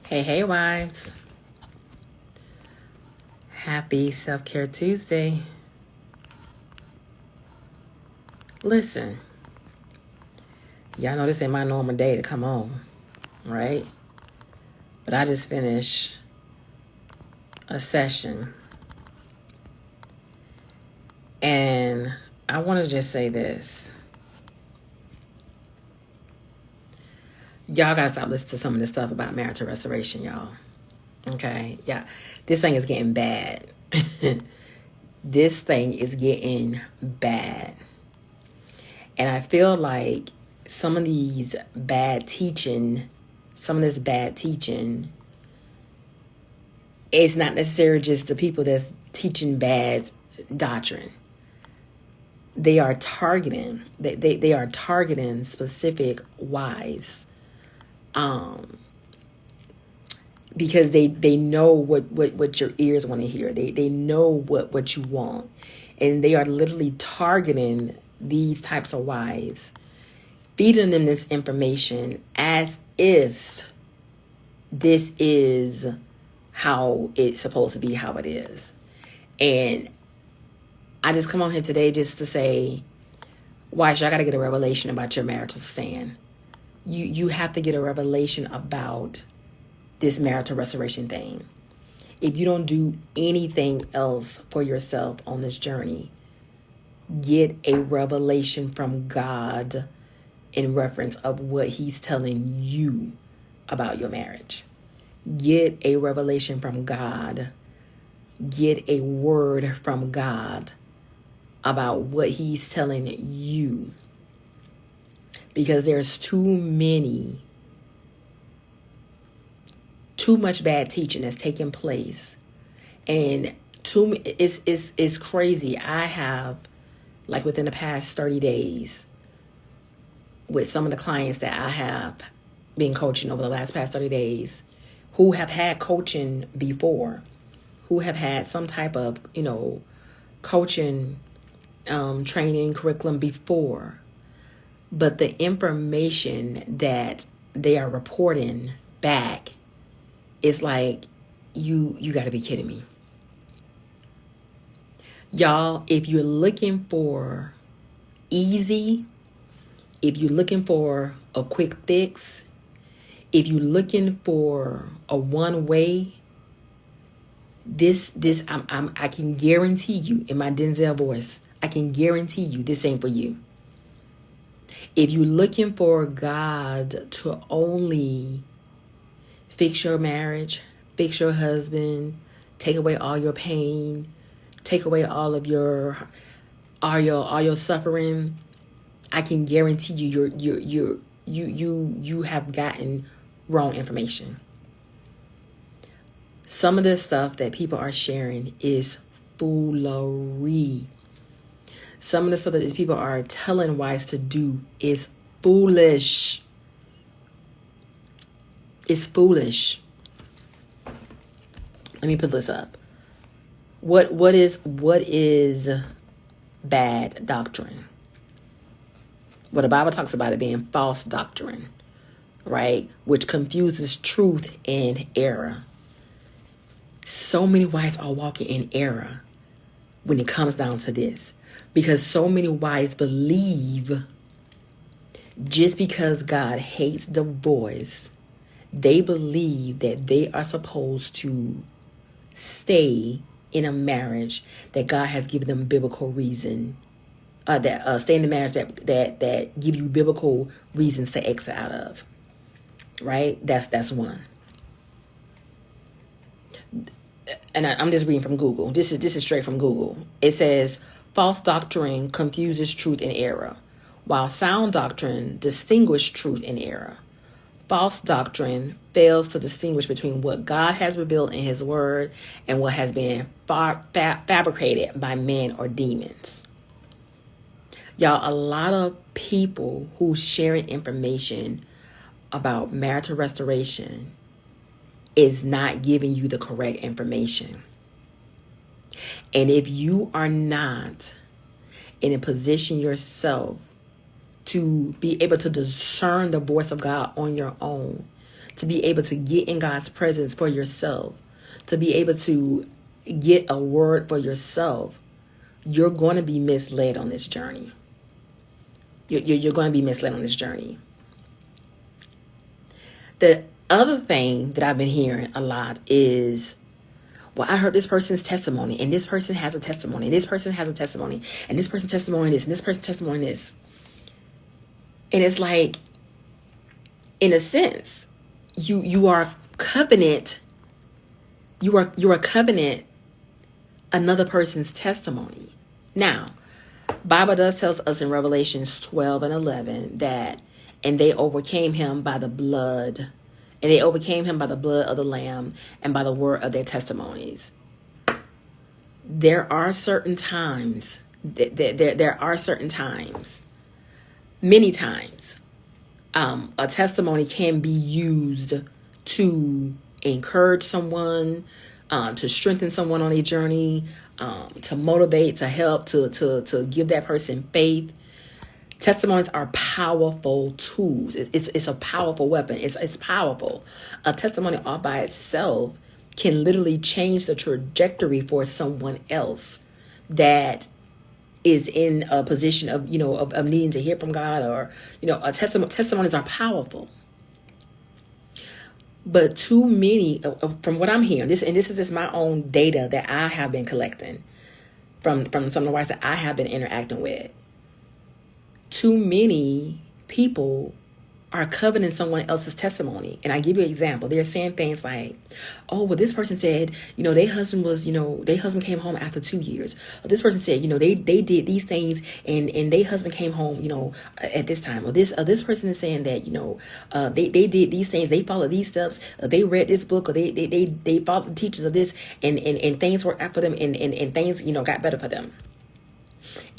Hey, wives. Happy Self-Care Tuesday. Listen, y'all know this ain't my normal day to come on, right? But I just finished a session. And I want to just say this. Y'all got to stop listening to some of this stuff about marital restoration, y'all. Okay? Yeah. This thing is getting bad. This thing is getting bad. And I feel like some of this bad teaching, it's not necessarily just the people that's teaching bad doctrine. They are targeting, they are targeting specific wives. Because they know what your ears want to hear. They know what you want. And they are literally targeting these types of wives, feeding them this information as if this is how it's supposed to be, how it is. And I just come on here today just to say, wives, y'all got to get a revelation about your marital stand. You have to get a revelation about this marital restoration thing. If you don't do anything else for yourself on this journey, get a revelation from God in reference of what he's telling you about your marriage. Get a revelation from God. Get a word from God about what he's telling you. Because there's too much bad teaching that's taking place. And it's crazy. I have, like within the past 30 days, with some of the clients that I have been coaching over the past 30 days, who have had coaching before, who have had some type of, coaching, training, curriculum before. But the information that they are reporting back is like, you got to be kidding me. Y'all, if you're looking for easy, if you're looking for a quick fix, if you're looking for a one way, I can guarantee you, in my Denzel voice, I can guarantee you this ain't for you. If you're looking for God to only fix your marriage, fix your husband, take away all your pain, take away all of your suffering, I can guarantee you have gotten wrong information. Some of this stuff that people are sharing is foolery. Some of the stuff that these people are telling wives to do is foolish. It's foolish. Let me put this up. What is bad doctrine? Well, the Bible talks about it being false doctrine, right? Which confuses truth and error. So many wives are walking in error when it comes down to this. Because so many wives believe just because God hates divorce, they believe that they are supposed to stay in a marriage that God has given them biblical reason. Stay in the marriage that give you biblical reasons to exit out of. Right? That's one. And I'm just reading from Google. This is straight from Google. It says, false doctrine confuses truth and error, while sound doctrine distinguishes truth and error. False doctrine fails to distinguish between what God has revealed in his word and what has been fabricated by men or demons. Y'all, a lot of people who sharing information about marital restoration is not giving you the correct information. And if you are not in a position yourself to be able to discern the voice of God on your own, to be able to get in God's presence for yourself, to be able to get a word for yourself, you're going to be misled on this journey. You're going to be misled on this journey. The other thing that I've been hearing a lot is, well, I heard this person's testimony, and this person has a testimony, and this person has a testimony, and this person's testimony this, and this person's testimony this. And it's like, in a sense, you are covenant. You are covenant another person's testimony. Now, Bible does tells us in Revelations 12 and 11 that, and they overcame him by the blood, and they overcame him by the blood of the Lamb and by the word of their testimonies. There are certain times, there are certain times, many times, a testimony can be used to encourage someone, to strengthen someone on a journey, to motivate, to help, to give that person faith. Testimonies are powerful tools. It's a powerful weapon. It's powerful. A testimony all by itself can literally change the trajectory for someone else that is in a position of, of needing to hear from God, or, testimonies are powerful. But too many, from what I'm hearing, this is just my own data that I have been collecting from some of the wives that I have been interacting with. Too many people are coveting someone else's testimony. And I give you an example. They're saying things like, oh, well, this person said, their husband came home after 2 years. Or this person said, they did these things and their husband came home, at this time. Or this person is saying that, they did these things. They followed these steps. They read this book, or they followed the teachers of this, and things worked out for them, and things, got better for them.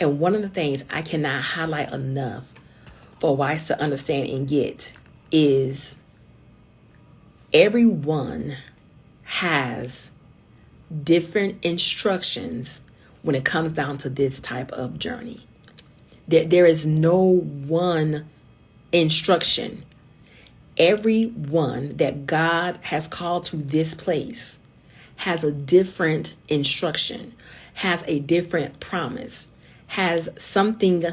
And one of the things I cannot highlight enough for wives to understand and get is everyone has different instructions when it comes down to this type of journey. There is no one instruction. Everyone that God has called to this place has a different instruction, has a different promise, has something.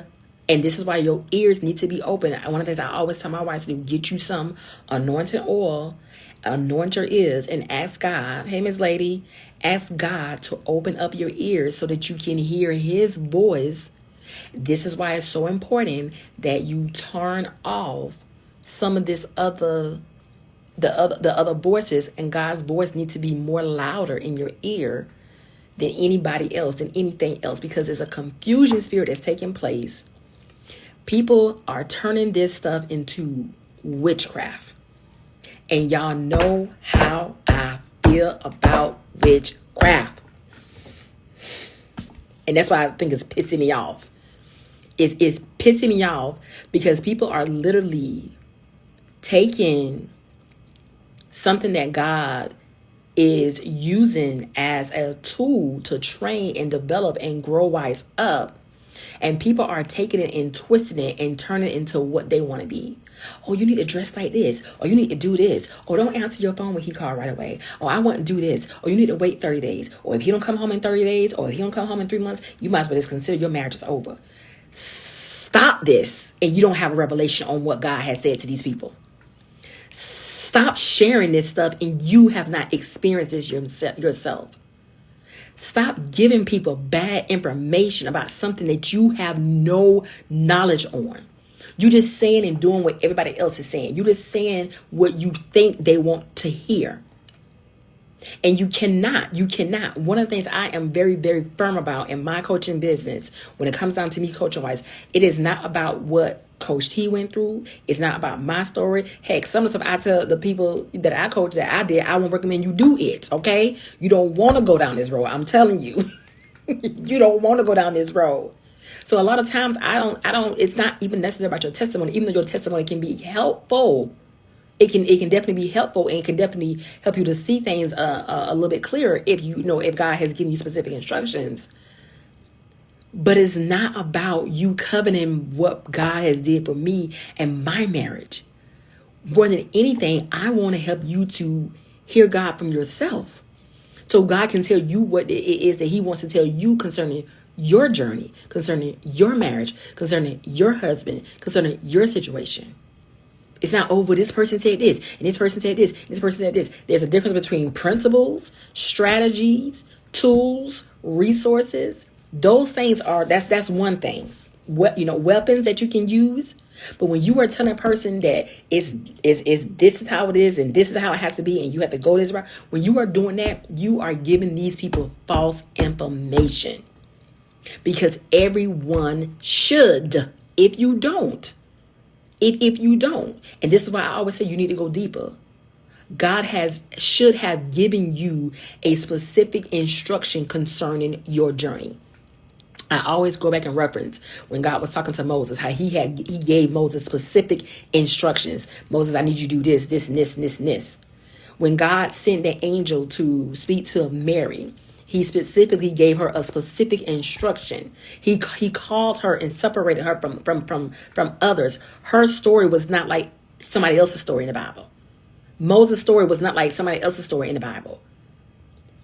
And this is why your ears need to be open. One of the things I always tell my wives to do, get you some anointed oil, anoint your ears, and ask God, hey, Miss Lady, ask God to open up your ears so that you can hear his voice. This is why it's so important that you turn off some of this the other voices, and God's voice needs to be more louder in your ear than anybody else, than anything else, because there's a confusion spirit that's taking place. People are turning this stuff into witchcraft. And y'all know how I feel about witchcraft. And that's why I think it's pissing me off. It's pissing me off because people are literally taking something that God is using as a tool to train and develop and grow wives up. And people are taking it and twisting it and turning it into what they want to be. Oh, you need to dress like this. Or you need to do this. Or don't answer your phone when he called right away. Or I want to do this. Or you need to wait 30 days. Or if he don't come home in 30 days, or if he don't come home in 3 months, you might as well just consider your marriage is over. Stop this. And you don't have a revelation on what God has said to these people. Stop sharing this stuff and you have not experienced this yourself. Stop giving people bad information about something that you have no knowledge on. You're just saying and doing what everybody else is saying. You're just saying what you think they want to hear. And you cannot. One of the things I am very, very firm about in my coaching business, when it comes down to me coaching wise, it is not about what Coach T went through. It's not about my story. Heck, some of the stuff I tell the people that I coach that I did, I won't recommend you do it. Okay? You don't want to go down this road. I'm telling you. You don't want to go down this road. So a lot of times I don't, it's not even necessary about your testimony, even though your testimony can be helpful. It can definitely be helpful, and it can definitely help you to see things a little bit clearer if God has given you specific instructions. But it's not about you coveting what God has did for me and my marriage. More than anything, I want to help you to hear God from yourself. So God can tell you what it is that he wants to tell you concerning your journey, concerning your marriage, concerning your husband, concerning your situation. It's not, oh, well, this person said this, and this person said this, and this person said this. There's a difference between principles, strategies, tools, resources. Those things are, that's one thing. What, weapons that you can use. But when you are telling a person that is this is how it is and this is how it has to be and you have to go this route, when you are doing that, you are giving these people false information. Because everyone should. If you don't, and this is why I always say you need to go deeper. God should have given you a specific instruction concerning your journey. I always go back and reference when God was talking to Moses, how he gave Moses specific instructions. Moses, I need you to do this, this, and this, and this, and this. When God sent the angel to speak to Mary, he specifically gave her a specific instruction. He called her and separated her from others. Her story was not like somebody else's story in the Bible. Moses' story was not like somebody else's story in the Bible.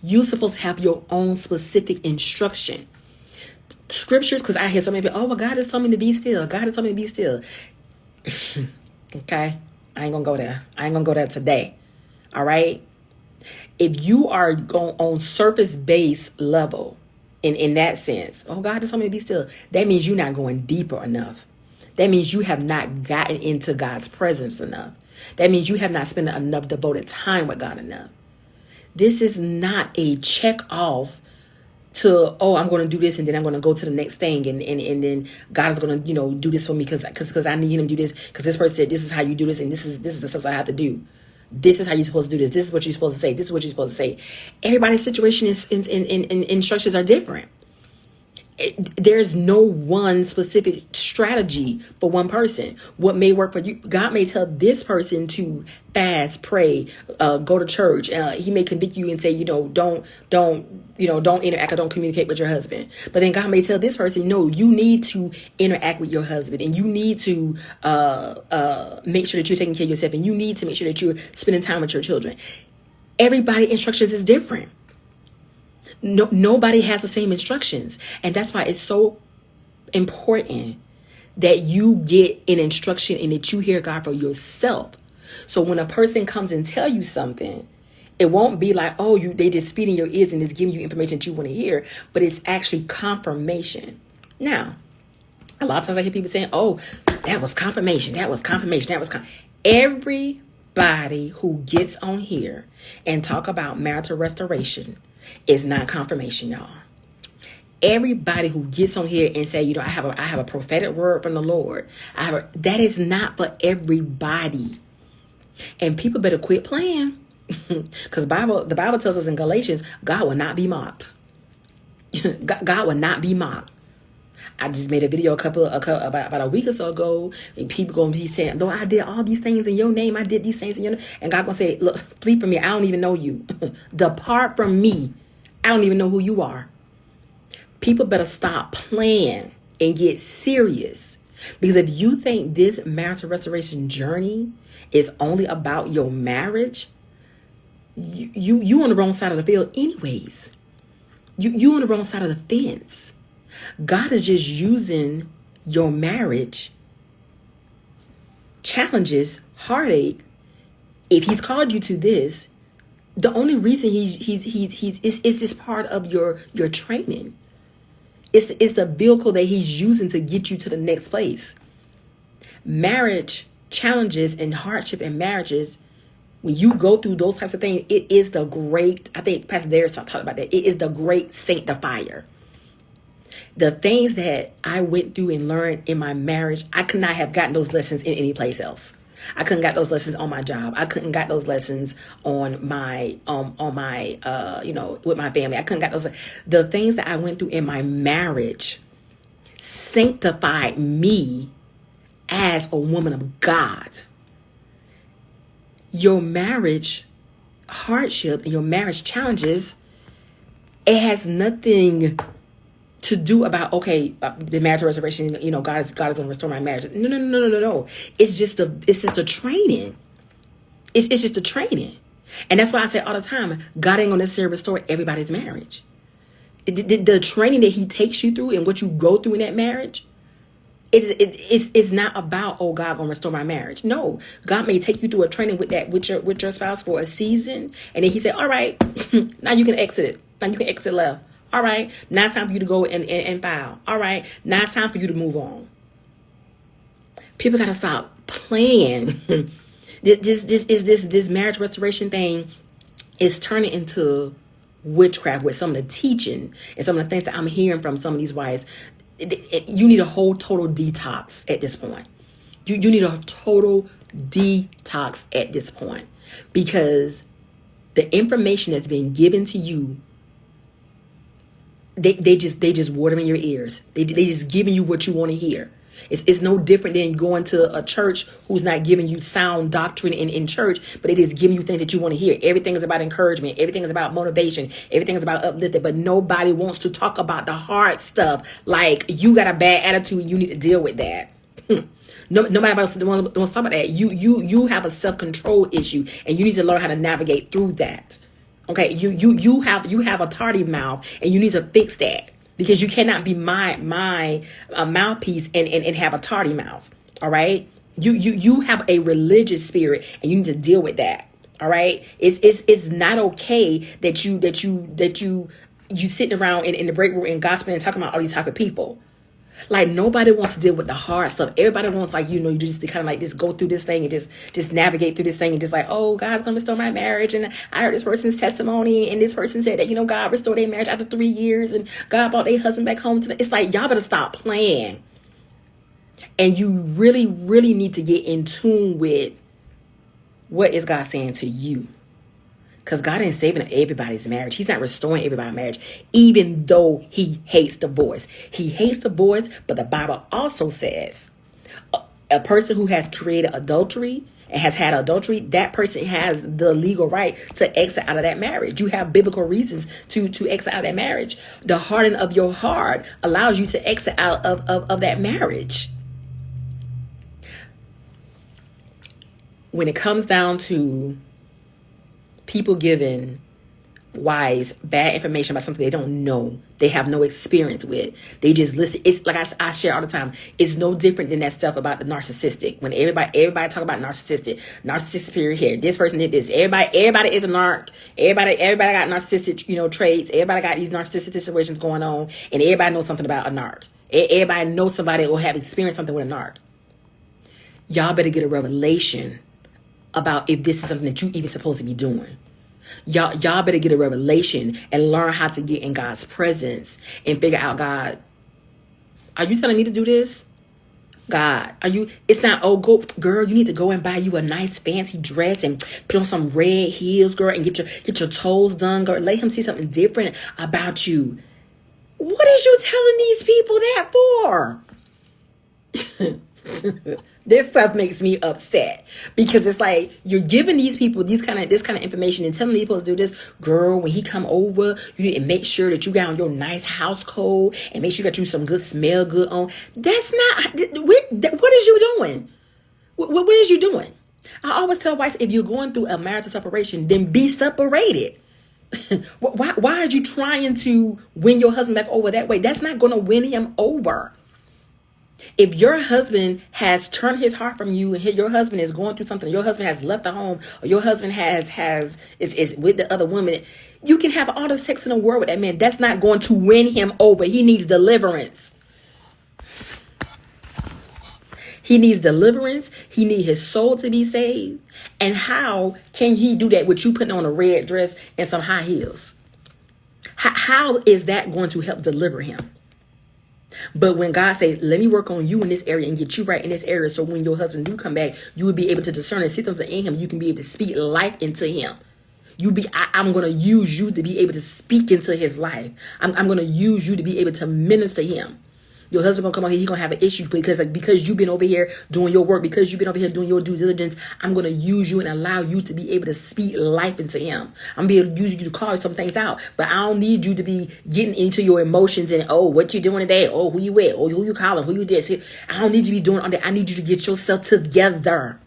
You're supposed to have your own specific instruction. Scriptures, because I hear so many people, oh, well, God has told me to be still. God has told me to be still. Okay? I ain't going to go there. I ain't going to go there today. All right? If you are on surface-based level, in that sense, oh, God has told me to be still, that means you're not going deeper enough. That means you have not gotten into God's presence enough. That means you have not spent enough devoted time with God enough. This is not a check off to, oh, I'm going to do this and then I'm going to go to the next thing and then God is going to, do this for me because I need him to do this because this person said this is how you do this and this is the stuff I have to do. This is how you're supposed to do this. This is what you're supposed to say. This is what you're supposed to say. Everybody's situation is instructions are different. There's no one specific strategy for one person. What may work for you, God may tell this person to fast, pray, go to church. He may convict you and say, don't interact or don't communicate with your husband. But then God may tell this person, no, you need to interact with your husband and you need to make sure that you're taking care of yourself and you need to make sure that you're spending time with your children. Everybody's instructions is different. Nobody has the same instructions. And that's why it's so important that you get an instruction and that you hear God for yourself. So when a person comes and tell you something, it won't be like, oh, they just feeding your ears and just giving you information that you want to hear, but it's actually confirmation. Now, a lot of times I hear people saying, oh, that was confirmation. That was confirmation. Everybody who gets on here and talk about marital restoration is not confirmation, y'all. Everybody who gets on here and say, I have a prophetic word from the Lord. That is not for everybody. And people better quit playing. Because the Bible tells us in Galatians, God will not be mocked. God will not be mocked. I just made a video about a week or so ago, and people going to be saying, Lord, I did all these things in your name. I did these things in your name. And God going to say, look, flee from me. I don't even know you. Depart from me. I don't even know who you are. People better stop playing and get serious. Because if you think this marital restoration journey is only about your marriage, you on the wrong side of the field anyways. You on the wrong side of the fence. God is just using your marriage challenges, heartache. If he's called you to this, the only reason is this part of your training. It's the vehicle that he's using to get you to the next place. Marriage challenges and hardship in marriages, when you go through those types of things, it is the great, I think Pastor Darius talked about that. It is the great sanctifier. The things that I went through and learned in my marriage, I could not have gotten those lessons in any place else. I couldn't got those lessons on my job. I couldn't got those lessons on my with my family. I couldn't got those. The things that I went through in my marriage sanctified me as a woman of God. Your marriage hardship and your marriage challenges, it has nothing to do about, the marital restoration, God is going to restore my marriage. No. It's just a training. It's just a training. And that's why I say all the time, God ain't going to necessarily restore everybody's marriage. The training that he takes you through and what you go through in that marriage, it's not about, oh, God gonna restore my marriage. No, God may take you through a training with your spouse for a season, and then he said, all right, now you can exit it. Now you can exit left. All right, now it's time for you to go and file. All right, now it's time for you to move on. People gotta stop playing. This marriage restoration thing is turning into witchcraft with some of the teaching and some of the things that I'm hearing from some of these wives. You need a whole total detox at this point. You need a total detox at this point, because the information that's been given to you, they just water in your ears. They just giving you what you want to hear. It's no different than going to a church who's not giving you sound doctrine in church, but it is giving you things that you want to hear. Everything is about encouragement. Everything is about motivation. Everything is about uplifting. But nobody wants to talk about the hard stuff. Like, you got a bad attitude, you need to deal with that. Nobody wants to talk about that. You have a self-control issue, and you need to learn how to navigate through that. Okay, you have a tardy mouth, and you need to fix that. Because you cannot be my mouthpiece and have a tardy mouth. All right. You have a religious spirit, and you need to deal with that. All right. It's not okay that you sitting around in the break room and gossiping and talking about all these type of people. Like, nobody wants to deal with the hard stuff. Everybody wants, like, you just to kind of like just go through this thing and just navigate through this thing and just like, oh, God's gonna restore my marriage, and I heard this person's testimony, and this person said that God restored their marriage after 3 years, and God brought their husband back home. It's like, y'all better stop playing, and you really, really need to get in tune with what is God saying to you. Because God ain't saving everybody's marriage. He's not restoring everybody's marriage, even though he hates divorce. He hates divorce, but the Bible also says a person who has created adultery and has had adultery, that person has the legal right to exit out of that marriage. You have biblical reasons to exit out of that marriage. The hardening of your heart allows you to exit out of that marriage. When it comes down to people giving wives bad information about something they don't know, they have no experience with, they just listen. It's like I share all the time. It's no different than that stuff about the narcissistic. When everybody talk about narcissistic period here, this person did this. Everybody is a narc. Everybody got narcissistic, traits. Everybody got these narcissistic situations going on, and everybody knows something about a narc. Everybody knows somebody that will have experienced something with a narc. Y'all better get a revelation about if this is something that you even supposed to be doing. Y'all better get a revelation and learn how to get in God's presence and figure out, God, are you telling me to do this? God, it's not, oh, girl, you need to go and buy you a nice fancy dress and put on some red heels, girl, and get your toes done, girl. Let him see something different about you. What is you telling these people that for? This stuff makes me upset, because it's like you're giving these people this kind of information and telling people to do this. Girl, when he come over, you need to make sure that you got on your nice house coat and make sure you got you some good smell good on. That's not what is you doing? What is you doing? I always tell wives, if you're going through a marital separation, then be separated. Why are you trying to win your husband back over that way? That's not going to win him over. If your husband has turned his heart from you, and your husband is going through something, your husband has left the home, or your husband is with the other woman, you can have all the sex in the world with that man. That's not going to win him over. He needs deliverance. He needs deliverance. He needs his soul to be saved. And how can he do that with you putting on a red dress and some high heels? How is that going to help deliver him? But when God says, let me work on you in this area and get you right in this area, so when your husband do come back, you will be able to discern and see something in him. You can be able to speak life into him. I'm going to use you to be able to speak into his life. I'm going to use you to be able to minister him. Your husband going to come out here, he's going to have an issue because you've been over here doing your work, because you've been over here doing your due diligence. I'm going to use you and allow you to be able to speak life into him. I'm going to be able to use you to call some things out, but I don't need you to be getting into your emotions and, oh, what you doing today? Oh, who you with? Oh, who you calling? Who you this? I don't need you to be doing all that. I need you to get yourself together.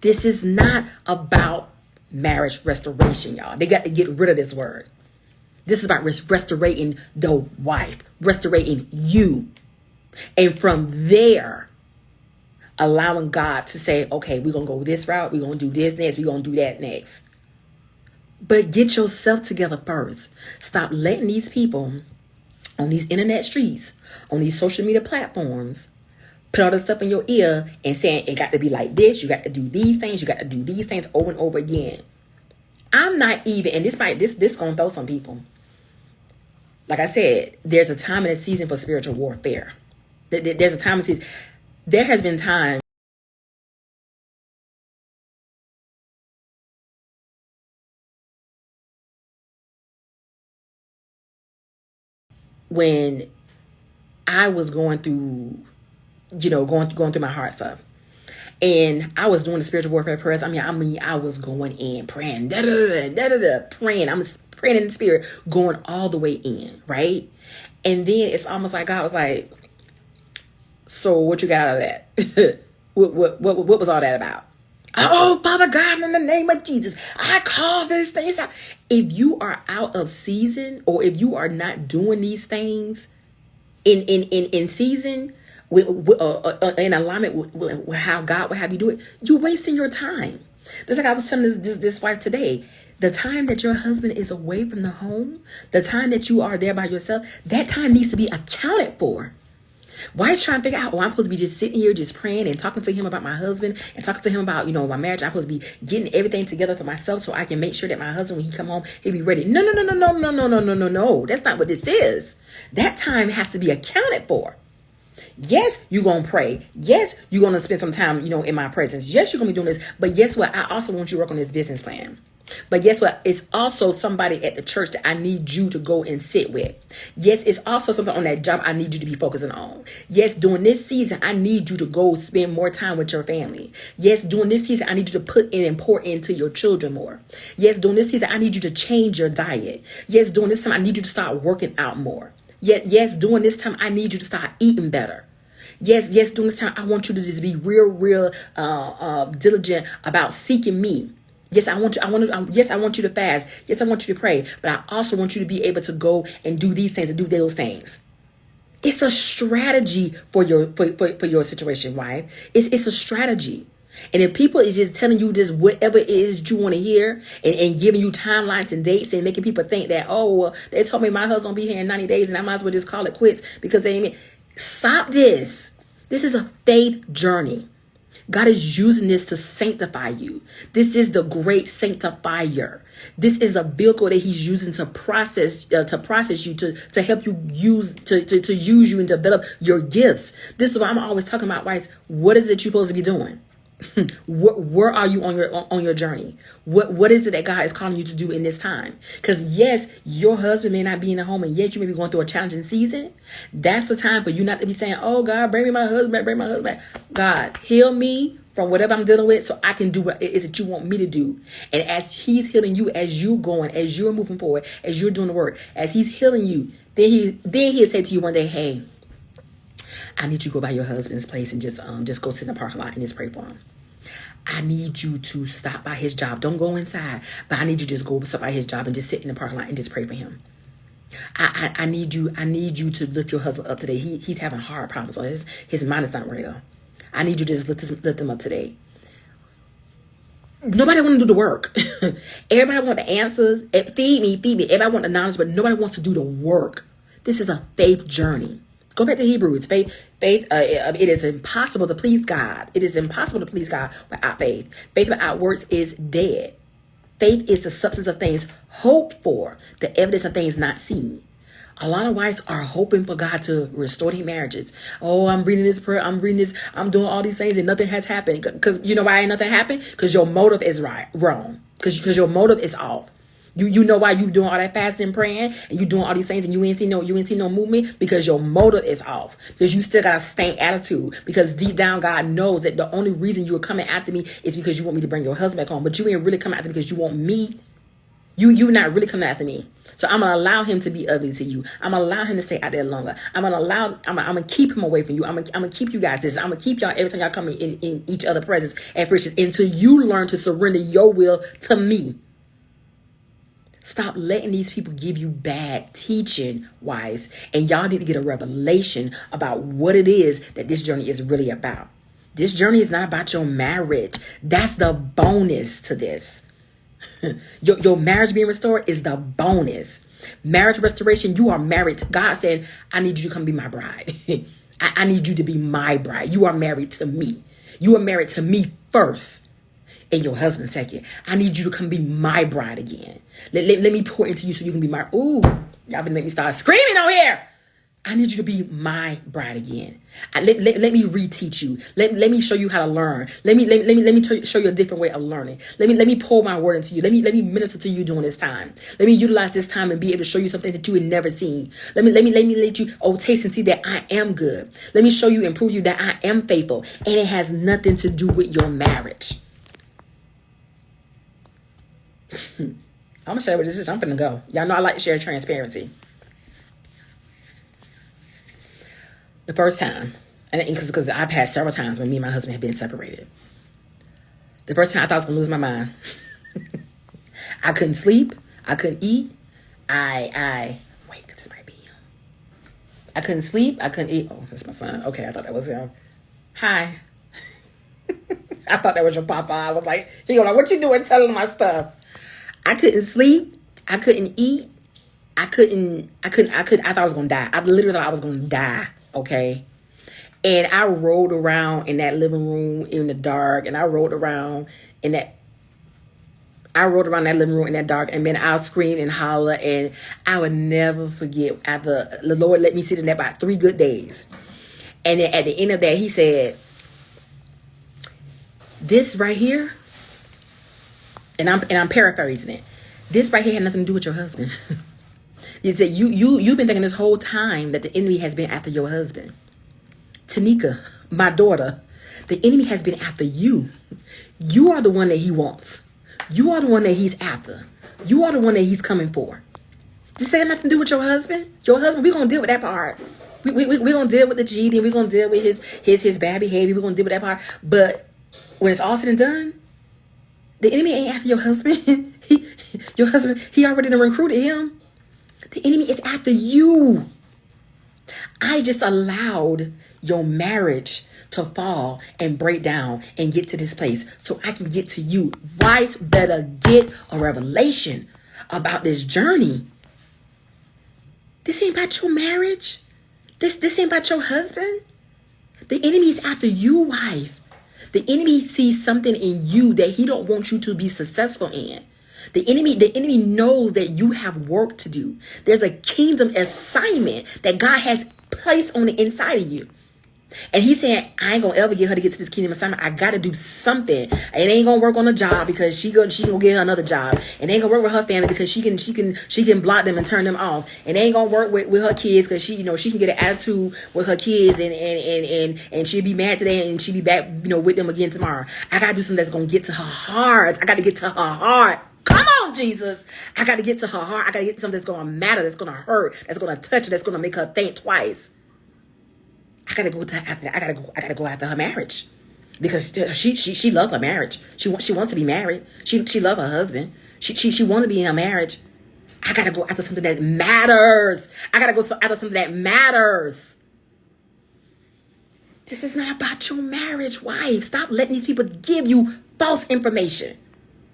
This is not about marriage restoration, y'all. They got to get rid of this word. This is about restorating the wife, restorating you. And from there, allowing God to say, okay, we're going to go this route. We're going to do this next. We're going to do that next. But get yourself together first. Stop letting these people on these internet streets, on these social media platforms, put all this stuff in your ear and saying it got to be like this. You got to do these things. You got to do these things over and over again. I'm not even, and this going to throw some people. Like I said, there's a time and a season for spiritual warfare. There's a time and season. There has been time when I was going through, going through my hard stuff. And I was doing the spiritual warfare prayers. I mean, I was going in, praying, praying. I'm praying in the spirit, going all the way in, right? And then it's almost like God was like, so what you got out of that? what was all that about? Oh, Father God, in the name of Jesus, I call these things out. If you are out of season, or if you are not doing these things in season, in alignment with how God would have you do it, you're wasting your time. Just like I was telling this wife today, the time that your husband is away from the home, the time that you are there by yourself, that time needs to be accounted for. Why is trying to figure out, I'm supposed to be just sitting here just praying and talking to him about my husband and talking to him about, my marriage. I'm supposed to be getting everything together for myself so I can make sure that my husband, when he come home, he'll be ready. No. That's not what this is. That time has to be accounted for. Yes, you're going to pray. Yes, you're going to spend some time, in my presence. Yes, you're going to be doing this. But guess what? I also want you to work on this business plan. But guess what? It's also somebody at the church that I need you to go and sit with. Yes, it's also something on that job I need you to be focusing on. Yes, during this season, I need you to go spend more time with your family. Yes, during this season, I need you to put in and pour into your children more. Yes, during this season, I need you to change your diet. Yes, during this time, I need you to start working out more. Yes, during this time, I need you to start eating better. Yes, during this time, I want you to just be real diligent about seeking me. Yes, I want you to fast. Yes, I want you to pray. But I also want you to be able to go and do these things and do those things. It's a strategy for your situation, wife. It's a strategy. And if people is just telling you just whatever it is that you want to hear and giving you timelines and dates and making people think that, they told me my husband will be here in 90 days and I might as well just call it quits because they ain't. Stop this. This is a faith journey. God is using this to sanctify you. This is the great sanctifier. This is a vehicle that he's using to process you, to help you use you and develop your gifts. This is why I'm always talking about, wives, what is it you're supposed to be doing? Where are you on your journey? What is it that God is calling you to do in this time? Because yes, your husband may not be in the home, and yet you may be going through a challenging season. That's the time for you not to be saying, "Oh God, bring me my husband back, bring my husband back." God, heal me from whatever I'm dealing with, so I can do what it is that you want me to do. And as He's healing you, as you're going, as you're moving forward, as you're doing the work, as He's healing you, then He'll say to you one day, "Hey, I need you to go by your husband's place and just go sit in the parking lot and just pray for him. I need you to stop by his job. Don't go inside, but I need you to just go stop by his job and just sit in the parking lot and just pray for him. I need you to lift your husband up today. He's having hard problems. So his mind is not real. I need you to just lift him up today." Nobody want to do the work. Everybody want the answers. Feed me. Everybody want the knowledge, but nobody wants to do the work. This is a faith journey. Go back to Hebrews. Faith. It is impossible to please God. It is impossible to please God without faith. Faith without works is dead. Faith is the substance of things hoped for, the evidence of things not seen. A lot of wives are hoping for God to restore their marriages. Oh, I'm reading this prayer. I'm reading this. I'm doing all these things and nothing has happened. Because you know why ain't nothing happened? Because your motive is wrong. Because your motive is off. You know why you doing all that fasting and praying and you doing all these things and you ain't see no movement? Because your motive is off. Because you still got a stank attitude. Because deep down God knows that the only reason you are coming after me is because you want me to bring your husband back home. But you ain't really coming after me because you want me. You're not really coming after me. So I'm gonna allow him to be ugly to you. I'm gonna allow him to stay out there longer. I'm gonna keep him away from you. I'm gonna keep you guys this. I'm gonna keep y'all every time y'all come in each other presence and friendships until you learn to surrender your will to me. Stop letting these people give you bad teaching, wives. And y'all need to get a revelation about what it is that this journey is really about. This journey is not about your marriage. That's the bonus to this. Your marriage being restored is the bonus. Marriage restoration, you are married. God said, I need you to come be my bride. I need you to be my bride. You are married to me. You are married to me first. And your husband second. I need you to come be my bride again. Let me pour into you so you can be my... Ooh, y'all been make me start screaming on here. I need you to be my bride again. Let me reteach you. Let me show you how to learn. Let me show you a different way of learning. Let me pour my word into you. Let me minister to you during this time. Let me utilize this time and be able to show you something that you had never seen. Let me let you taste and see that I am good. Let me show you and prove you that I am faithful. And it has nothing to do with your marriage. I'm gonna share what this is. I'm finna go. Y'all know I like to share transparency. The first time, and because I've had several times when me and my husband have been separated. The first time I thought I was gonna lose my mind. I couldn't sleep. I couldn't eat. Wait, this might be him. I couldn't sleep. I couldn't eat. Oh, that's my son. Okay, I thought that was him. Hi. I thought that was your papa. I was like, what you doing telling my stuff? I couldn't sleep. I couldn't eat. I thought I was going to die. I literally thought I was going to die. Okay. And I rolled around in that living room in the dark. And I rolled around in that living room in that dark. And then I'll scream and holler. And I would never forget after the Lord let me sit in there about 3 good days. And then at the end of that, he said, this right here, and I'm paraphrasing it. This right here had nothing to do with your husband. He said, you've been thinking this whole time that the enemy has been after your husband. Tanika, my daughter, the enemy has been after you. You are the one that he wants. You are the one that he's after. You are the one that he's coming for. This ain't nothing to do with your husband. Your husband, we're going to deal with that part. We're going to deal with the cheating. We're going to deal with his bad behavior. We're going to deal with that part. But when it's all said and done, the enemy ain't after your husband. Your husband, he already done recruited him. The enemy is after you. I just allowed your marriage to fall and break down and get to this place so I can get to you. Wives better get a revelation about this journey. This ain't about your marriage. This ain't about your husband. The enemy is after you, wife. The enemy sees something in you that he don't want you to be successful in. The enemy knows that you have work to do. There's a kingdom assignment that God has placed on the inside of you. And he's saying, I ain't gonna ever get her to get to this kingdom assignment. I gotta do something. It ain't gonna work on a job because she gonna get her another job. It ain't gonna work with her family because she can block them and turn them off. It ain't gonna work with her kids because she can get an attitude with her kids and she'll be mad today and she'll be back with them again tomorrow. I gotta do something that's gonna get to her heart. I gotta get to her heart. Come on, Jesus. I got to get to her heart. I got to get to something that's going to matter, that's going to hurt, that's going to touch her, that's going to make her think twice. I got to go after her marriage because she loves her marriage. She wants to be married. She loves her husband. She wants to be in a marriage. I got to go after something that matters. I got to go after something that matters. This is not about your marriage, wife. Stop letting these people give you false information.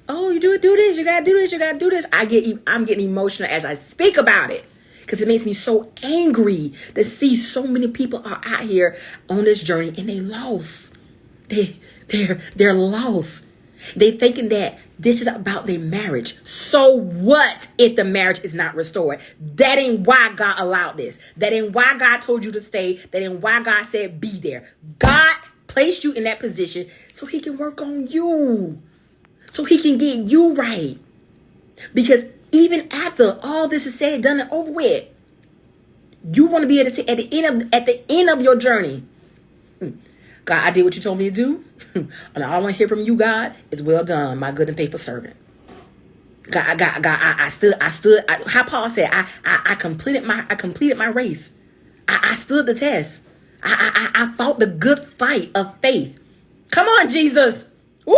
Oh, you do this. You gotta do this. You gotta do this. I'm getting emotional as I speak about it because it makes me so angry to see so many people are out here on this journey and they lost. They're lost. They thinking that this is about their marriage. So what if the marriage is not restored? That ain't why God allowed this. That ain't why God told you to stay. That ain't why God said be there. God placed you in that position so he can work on you. So he can get you right. Because even after all this is said, done, and over with, you want to be able to say at the end of your journey, God, I did what you told me to do. And all I want to hear from you, God, is well done, my good and faithful servant. I stood. How Paul said, I completed my race. I stood the test. I fought the good fight of faith. Come on, Jesus. Woo!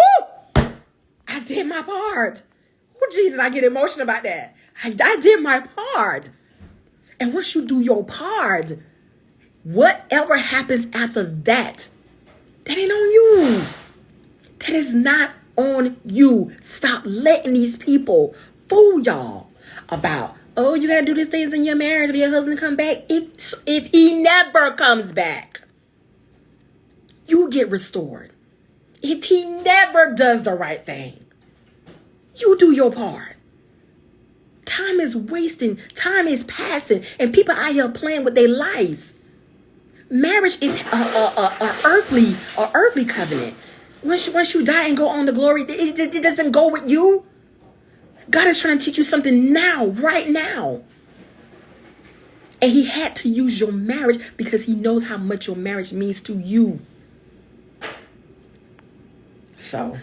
I did my part. Oh, Jesus, I get emotional about that. I did my part. And once you do your part, whatever happens after that, that ain't on you. That is not on you. Stop letting these people fool y'all about, oh, you gotta do these things in your marriage if your husband come back. If he never comes back, you get restored. If he never does the right thing, you do your part. Time is wasting. Time is passing. And people out here playing with their lives. Marriage is a earthly covenant. Once you die and go on to glory, it doesn't go with you. God is trying to teach you something now, right now. And he had to use your marriage because he knows how much your marriage means to you. So,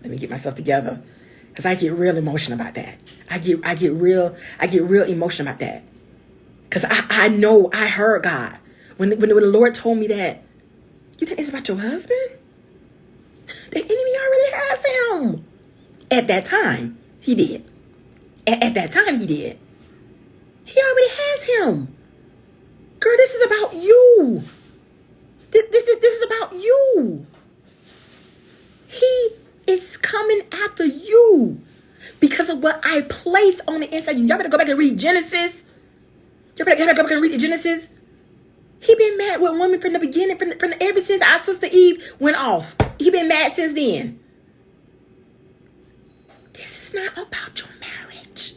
let me get myself together. Because I get real emotional about that. I get real emotional about that. Because I know I heard God. When the Lord told me that, you think it's about your husband? The enemy already has him. At that time, he did. At that time, he did. He already has him. Girl, this is about you. This is about you. He is coming after you because of what I placed on the inside. Y'all better go back and read Genesis. Y'all better go back and read Genesis. He been mad with women from the beginning, ever since our sister Eve went off. He been mad since then. This is not about your marriage.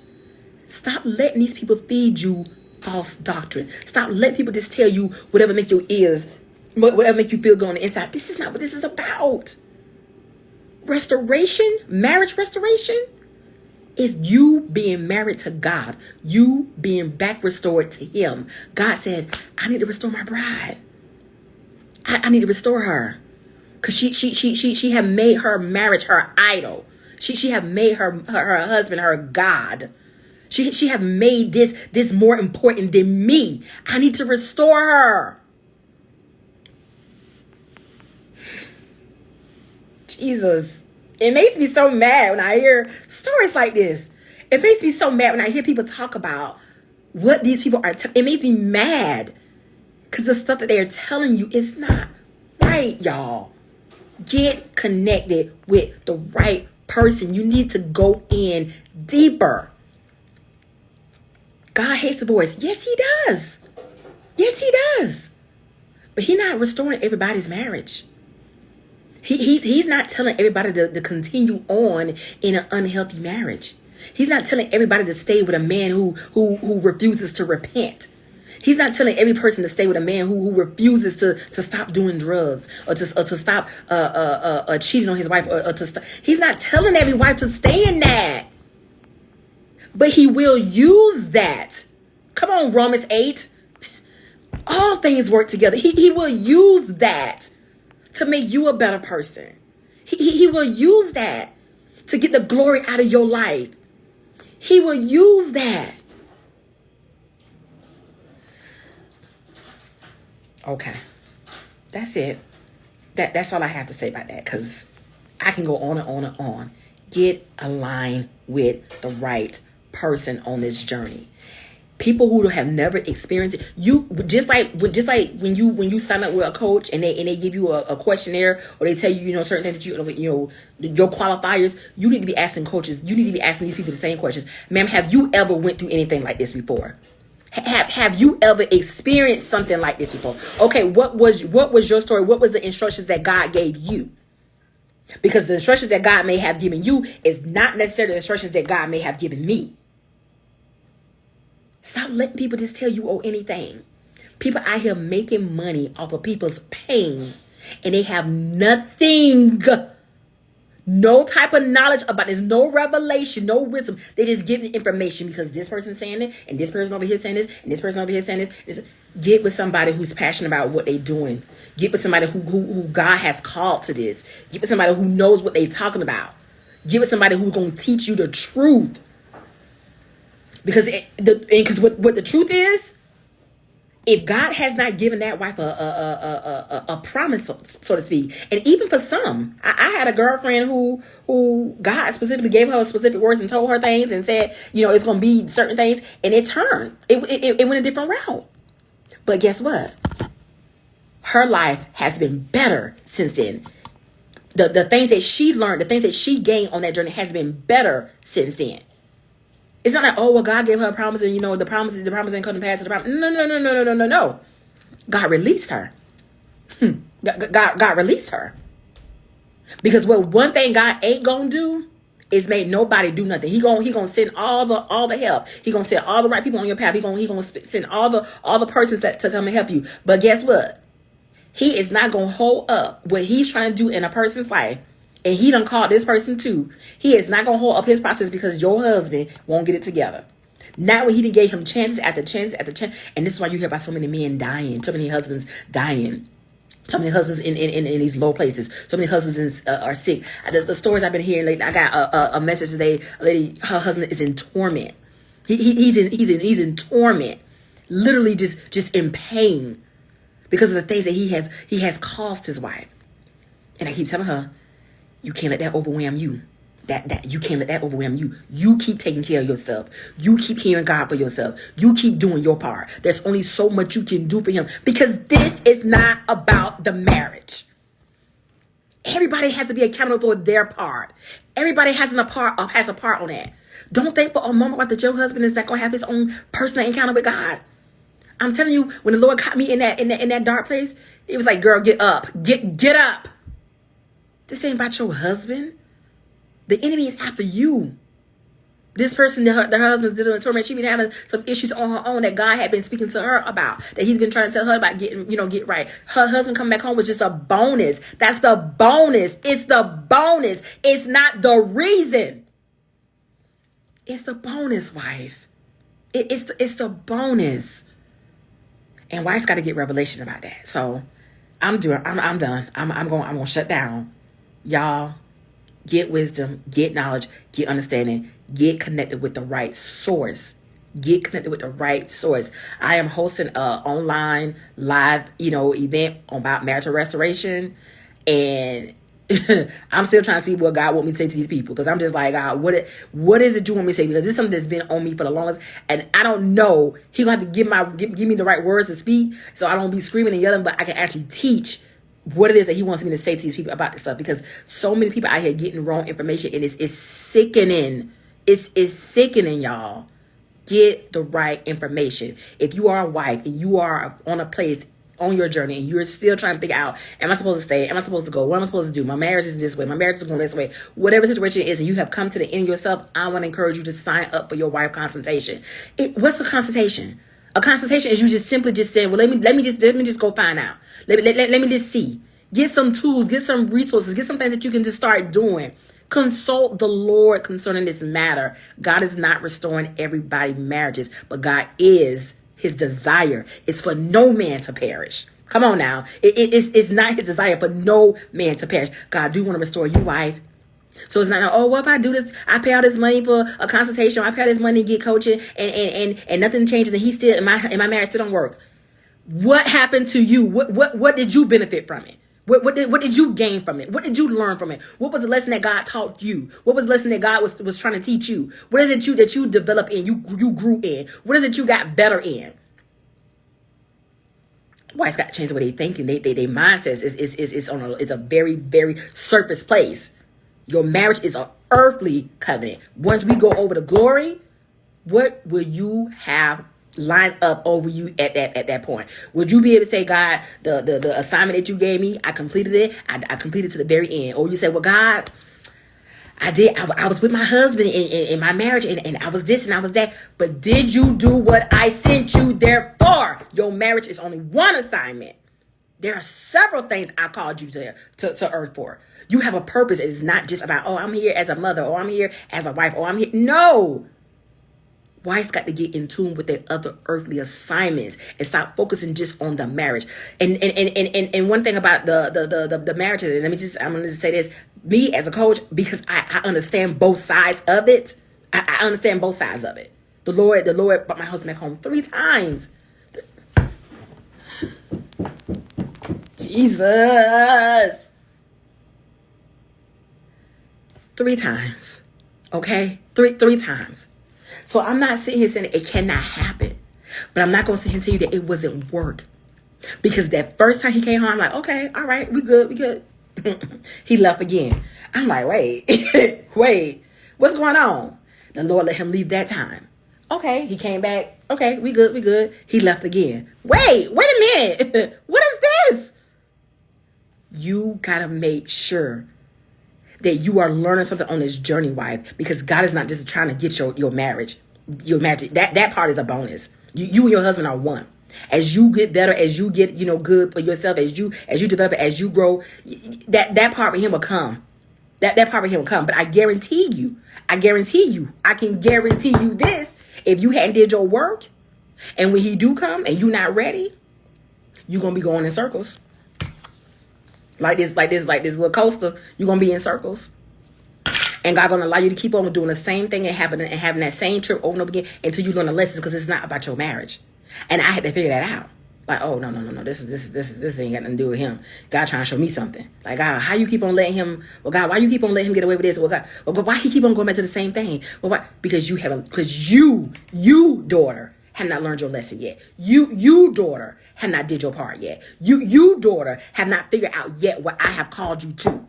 Stop letting these people feed you false doctrine. Stop letting people just tell you whatever makes your ears, whatever makes you feel good on the inside. This is not what this is about. Restoration, marriage restoration, is you being married to God. You being back restored to him. God said, I need to restore my bride. I need to restore her. Because she have made her marriage her idol. She have made her husband her God. She have made this more important than me. I need to restore her. Jesus. It makes me so mad when I hear stories like this. It makes me so mad when I hear people talk about what these people are. It makes me mad because the stuff that they are telling you is not right, y'all. Get connected with the right person. You need to go in deeper. God hates the voice. Yes, he does. Yes, he does. But he's not restoring everybody's marriage. He's not telling everybody to continue on in an unhealthy marriage. He's not telling everybody to stay with a man who refuses to repent. He's not telling every person to stay with a man who refuses to stop doing drugs or to stop cheating on his wife or to stop. He's not telling every wife to stay in that. But he will use that. Come on, Romans 8. All things work together. He will use that to make you a better person. He will use that to get the glory out of your life. He will use that. Okay. That's it. That's all I have to say about that, because I can go on and on and on. Get aligned with the right person on this journey. People who have never experienced it, you just like when you sign up with a coach and they give you a questionnaire, or they tell you certain things that your qualifiers. You need to be asking coaches. You need to be asking these people the same questions. Ma'am, have you ever went through anything like this before? Have you ever experienced something like this before? Okay, what was your story? What was the instructions that God gave you? Because the instructions that God may have given you is not necessarily the instructions that God may have given me. Stop letting people just tell you anything. People out here making money off of people's pain, and they have nothing, no type of knowledge about this, no revelation, no wisdom. They just give information because this person's saying it, and this person over here saying this, and this person over here saying this. Get with somebody who's passionate about what they're doing. Get with somebody who God has called to this. Get with somebody who knows what they're talking about. Get with somebody who's going to teach you the truth. Because what the truth is, if God has not given that wife a promise, so to speak, and even for some, I had a girlfriend who God specifically gave her specific words and told her things and said, it's going to be certain things, and it turned. It went a different route. But guess what? Her life has been better since then. The things that she learned, the things that she gained on that journey has been better since then. It's not like, oh, well, God gave her a promise and, the promise didn't come to pass. No. God released her. God released her. Because one thing God ain't going to do is make nobody do nothing. He gonna send all the help. He gonna send all the right people on your path. He gonna send all the persons to come and help you. But guess what? He is not gonna hold up what he's trying to do in a person's life. And he done called this person too. He is not going to hold up his process because your husband won't get it together. Not when he done gave him chances after chance after chance. And this is why you hear about so many men dying. So many husbands dying. So many husbands in these low places. So many husbands are sick. The stories I've been hearing lately, I got a message today. A lady, her husband is in torment. He's in torment. Literally just in pain. Because of the things that he has caused his wife. And I keep telling her, you can't let that overwhelm you. That you can't let that overwhelm you. You keep taking care of yourself. You keep hearing God for yourself. You keep doing your part. There's only so much you can do for him because this is not about the marriage. Everybody has to be accountable for their part. Everybody has a part on that. Don't think for a moment that your husband is not going to have his own personal encounter with God. I'm telling you, when the Lord caught me in that dark place, it was like, girl, get up. Get up. This ain't about your husband. The enemy is after you. This person, her husband's dealing with torment. She been having some issues on her own that God had been speaking to her about. That he's been trying to tell her about get right. Her husband coming back home was just a bonus. That's the bonus. It's the bonus. It's not the reason. It's the bonus, wife. It's the bonus. And wife's got to get revelation about that. So I'm done. I'm going to shut down. Y'all, get wisdom, get knowledge, get understanding, get connected with the right source. Get connected with the right source. I am hosting an online live, event about marital restoration. And I'm still trying to see what God wants me to say to these people. Because I'm just like, God, what is it you want me to say? Because this is something that's been on me for the longest. And I don't know. He's going to have to give me the right words to speak. So I don't be screaming and yelling, but I can actually teach what it is that he wants me to say to these people about this stuff, because so many people out here getting wrong information, and it's sickening. It's sickening, y'all. Get the right information. If you are a wife and you are on a place on your journey and you're still trying to figure out, am I supposed to stay? Am I supposed to go? What am I supposed to do? My marriage is this way. My marriage is going this way. Whatever the situation is, and you have come to the end of yourself, I want to encourage you to sign up for your wife consultation. What's a consultation? A consultation is you just simply just saying, well, let me just go find out. Let me just see. Get some tools, get some resources, get some things that you can just start doing. Consult the Lord concerning this matter. God is not restoring everybody's marriages, but God is, his desire is for no man to perish. Come on now. It's not his desire for no man to perish. God do want to restore you, wife. So it's not, oh, what if I do this? I pay all this money for a consultation. Or I pay all this money to get coaching, and nothing changes, and he still in my marriage still don't work. What happened to you? What did you benefit from it? What did you gain from it? What did you learn from it? What was the lesson that God taught you? What was the lesson that God was trying to teach you? What is it that you developed in? You grew in? What is it you got better in? Wives got to change the way they thinking. They mindset is a very, very surface place. Your marriage is an earthly covenant. Once we go over to glory, what will you have lined up over you at that point? Would you be able to say, God, the assignment that you gave me, I completed it. I completed to the very end. Or you say, well, God, I did. I was with my husband in my marriage, and I was this and I was that. But did you do what I sent you there for? Your marriage is only one assignment. There are several things I called you to earth for. You have a purpose. It is not just about, oh, I'm here as a mother, or I'm here as a wife, or I'm here. No. Wives got to get in tune with their other earthly assignments and stop focusing just on the marriage. And one thing about the marriages, and I'm going to say this, Me as a coach, because I understand both sides of it. I understand both sides of it. The Lord brought my husband back home 3 times. Jesus. 3 times. Okay? Three times. So I'm not sitting here saying it cannot happen. But I'm not going to sit here and tell you that it wasn't work. Because that first time he came home, I'm like, okay, all right, we good. He left again. I'm like, wait, what's going on? The Lord let him leave that time. Okay, he came back. Okay, we good. He left again. Wait a minute. What is this? You gotta make sure that you are learning something on this journey, wife, because God is not just trying to get your marriage. Your marriage, that part is a bonus. You and your husband are one. As you get better, as you get, good for yourself, as you develop, as you grow, that part with him will come. That part with him will come. But I guarantee you, I can guarantee you this: if you hadn't did your work, and when he do come and you're not ready, you're gonna be going in circles. Like this little coaster, you're gonna be in circles. And God gonna allow you to keep on doing the same thing and having that same trip over and over again until you learn the lessons, because it's not about your marriage. And I had to figure that out. Like, oh no, this ain't got nothing to do with him. God trying to show me something. Like, God, how you keep on letting him? Well, God, why you keep on letting him get away with this? Well, God, why he keep on going back to the same thing? Well, why? Because you daughter have not learned your lesson yet. You daughter have not did your part yet. You daughter have not figured out yet what I have called you to.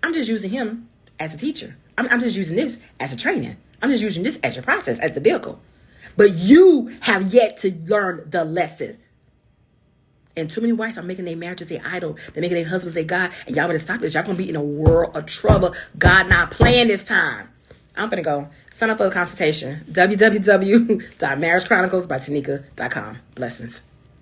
I'm just using him as a teacher. I'm just using this as a training. I'm just using this as your process, as the vehicle. But you have yet to learn the lesson. And too many wives are making their marriages their idol. They're making their husbands their God. And y'all better stop this. Y'all going to be in a world of trouble. God not playing this time. I'm going to go sign up for a consultation. www.marriagechronicles by Tanika.com. Blessings.